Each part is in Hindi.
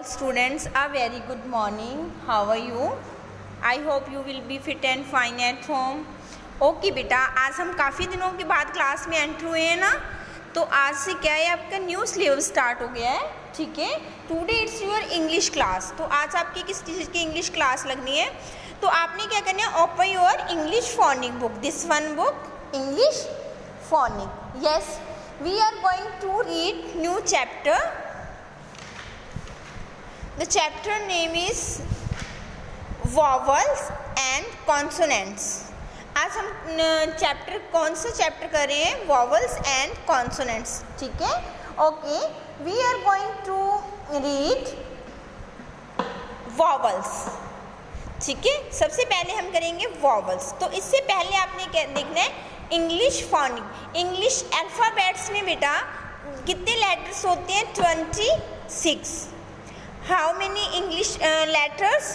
All students, a very good morning. How are you? I hope you will be fit and fine at home. Okay बेटा, आज हम काफ़ी दिनों के बाद क्लास में एंटर हुए हैं ना, तो आज से क्या है, आपका न्यू सिलेबस स्टार्ट हो गया है. ठीक है, today it's your English class. तो आज आपकी किस चीज़ की इंग्लिश क्लास लगनी है, तो आपने क्या करना है, open your English phonic book, this one book, English phonic. Yes, we are going to read new chapter. The chapter name is vowels and consonants. आज हम चैप्टर कौन सा चैप्टर कर रहे हैं, vowels and consonants. ठीक है, okay. We are going to read vowels. ठीक है, सबसे पहले हम करेंगे vowels. तो इससे पहले आपने क्या देखना है, इंग्लिश फोनिक. इंग्लिश अल्फ़ाबेट्स में बेटा कितने लेटर्स होते हैं, 26. How many English letters?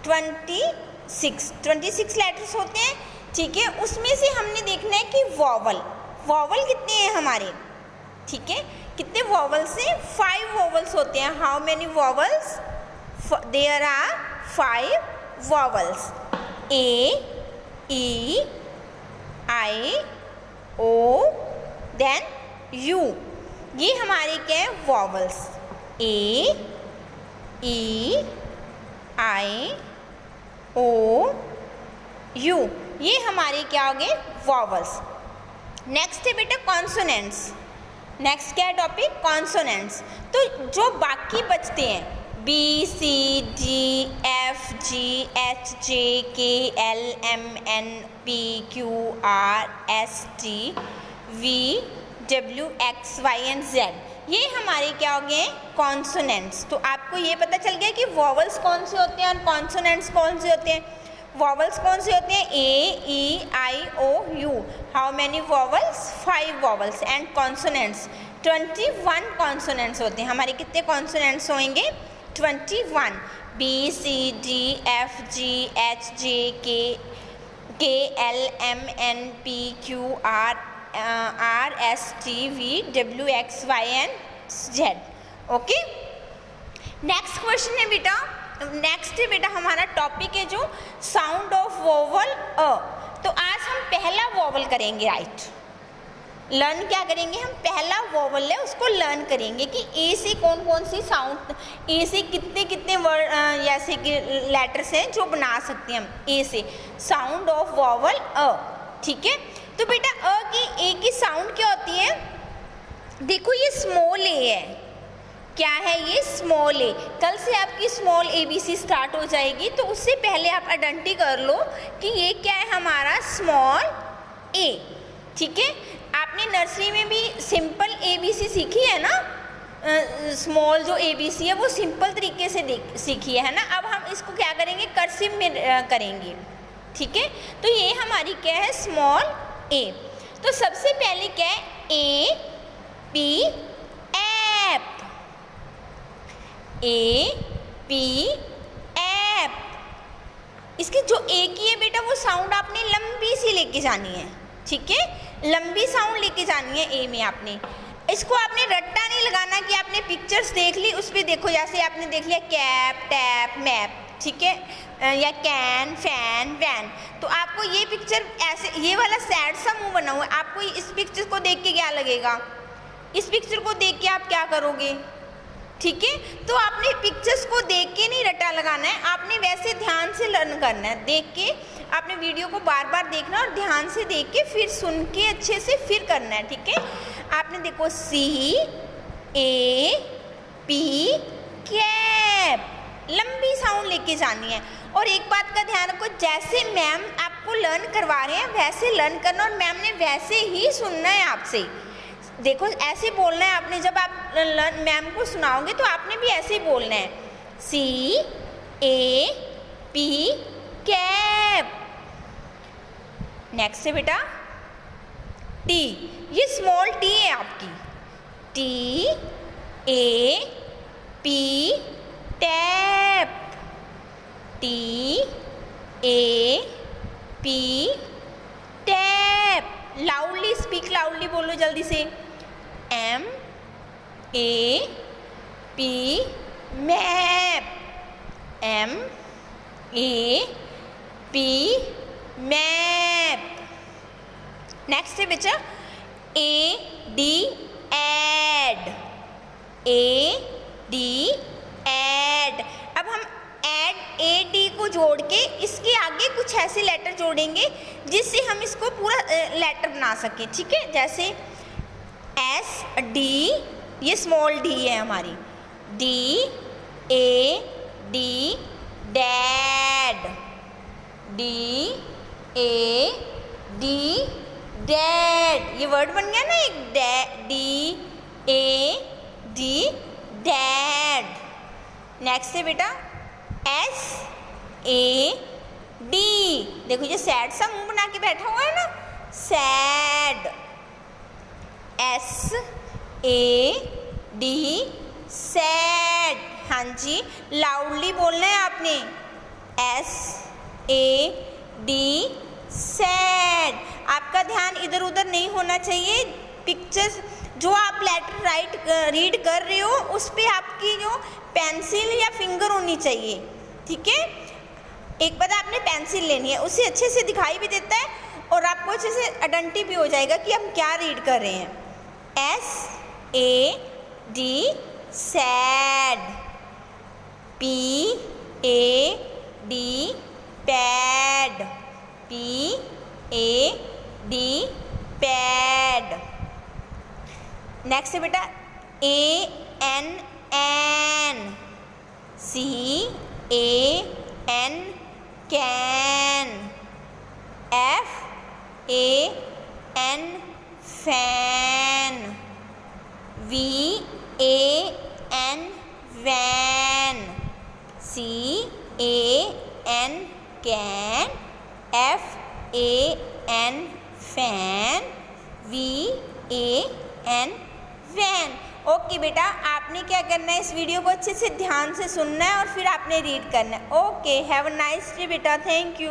26 letters होते हैं. ठीक है, उसमें से हमने देखना है कि वॉवल कितने हैं हमारे. ठीक है, कितने वॉवल्स हैं, 5 वॉवल्स होते हैं. How many vowels, there are 5 vowels. A, E, I, O, then U. ये हमारे क्या है, vowels. A, E, I, O, you, ये हमारे क्या हो गए, वॉवल्स. नेक्स्ट है बेटा कॉन्सोनेंट्स. नेक्स्ट क्या है टॉपिक, कॉन्सोनेंट्स. तो जो बाकी बचते हैं, B, C, D, F, G, H, J, K, L, M, N, P, Q, R, S, T, V, W, X, Y and Z, ये हमारे क्या हो गए, कॉन्सोनेंट्स. तो आपको ये पता चल गया कि वॉवल्स कौन से होते हैं और कॉन्सोनेंट्स कौन से होते हैं. वॉवल्स कौन से होते हैं, A, E, I, O, U. How many vowels, 5 vowels. And consonants 21 consonants होते हैं. हमारे कितने कॉन्सोनेंट्स होंगे, 21. B, C, D, F, G, H, J, K, L, M, N, P, Q, R, S, T, V, W, X, Y and Z. Okay, next question है बेटा. नेक्स्ट है बेटा हमारा टॉपिक है जो साउंड ऑफ वोवल अ. तो आज हम पहला वोवल करेंगे, राइट. लर्न क्या करेंगे हम, पहला वोवल है उसको लर्न करेंगे कि ए से कौन कौन सी साउंड, ए से कितने कितने वर्ड ऐसे लेटर्स हैं जो बना सकते हैं हम ए से. साउंड ऑफ वोवल अ. ठीक है, तो बेटा अ की, ए की साउंड क्या होती है, देखो ये स्मॉल ए है. क्या है ये, स्मॉल ए. कल से आपकी small A B C start हो जाएगी, तो उससे पहले आप आइडेंटिफाई कर लो कि ये क्या है हमारा, स्मॉल ए. ठीक है, आपने नर्सरी में भी सिंपल ए बी सी सीखी है ना. स्मॉल जो ए बी सी है वो सिंपल तरीके से सीखी है ना. अब हम इसको क्या करेंगे, कर्सिव में करेंगे. ठीक है, तो ये हमारी क्या है, स्मॉल ए. तो सबसे पहले क्या है, ए, पी, एप. ए, पी, एप. इसकी जो ए की है बेटा वो साउंड आपने लंबी सी लेके जानी है. ठीक है, लंबी साउंड लेके जानी है ए में आपने. इसको आपने रट्टा नहीं लगाना कि आपने पिक्चर्स देख ली, उस पर देखो, जैसे आपने देख लिया कैप, टैप, मैप. ठीक है, या कैन, फैन, वैन. तो आपको ये पिक्चर ऐसे, ये वाला सैड सा मुंह बना हुआ है, आपको इस पिक्चर को देख के क्या लगेगा, इस पिक्चर को देख के आप क्या करोगे. ठीक है, तो आपने पिक्चर्स को देख के नहीं रट्टा लगाना है, आपने वैसे ध्यान से लर्न करना है. देख के आपने वीडियो को बार बार देखना और ध्यान से देख के फिर सुन के अच्छे से फिर करना है. ठीक है, आपने देखो सी, ए, पी, कैप, लंबी साउंड लेके जानी है. और एक बात का ध्यान रखो, जैसे मैम आपको लर्न करवा रहे हैं वैसे लर्न करना, और मैम ने वैसे ही सुनना है आपसे. देखो ऐसे बोलना है आपने, जब आप मैम को सुनाओगे तो आपने भी ऐसे ही बोलना है, C, A, P, cap. Next है बेटा टी. ये स्मॉल टी है आपकी. T, A, P, tap. T, A, P, tap. Loudly speak, loudly बोलो जल्दी से. M, A, P, map, MAP, map. Next है बच्चा AD, एड, AD, एड। अब हम एड AD को जोड़ के इसके आगे कुछ ऐसे लेटर जोड़ेंगे जिससे हम इसको पूरा लेटर बना सकें, ठीक है। जैसे SD, ये स्मॉल d है हमारी, DAD, डैड, DAD, डैड। ये वर्ड बन गया ना एक, DAD, डैड। नेक्स्ट है बेटा SAD, देखो ये सैड सा मुंह बना के बैठा हुआ है ना, सैड। SAD, sad. हाँ जी, लाउडली बोलना है आपने, SAD, सैड। आपका ध्यान इधर उधर नहीं होना चाहिए। पिक्चर्स जो आप लेटर रीड कर रहे हो उस पे आपकी जो पेंसिल या फिंगर होनी चाहिए, ठीक है। एक बार आपने पेंसिल लेनी है, उसे अच्छे से दिखाई भी देता है और आपको अच्छे से आइडेंटिटी भी हो जाएगा कि हम क्या रीड कर रहे हैं। SAD, sad. PAD, pad, PAD, pad. Next है बेटा ANN, CAN, can. FAN, fan. VAN, van. CAN, can. FAN, fan. VAN, van. Okay बेटा, आपने क्या करना है, इस वीडियो को अच्छे से ध्यान से सुनना है और फिर आपने रीड करना है। Okay, have a nice day बेटा, थैंक यू।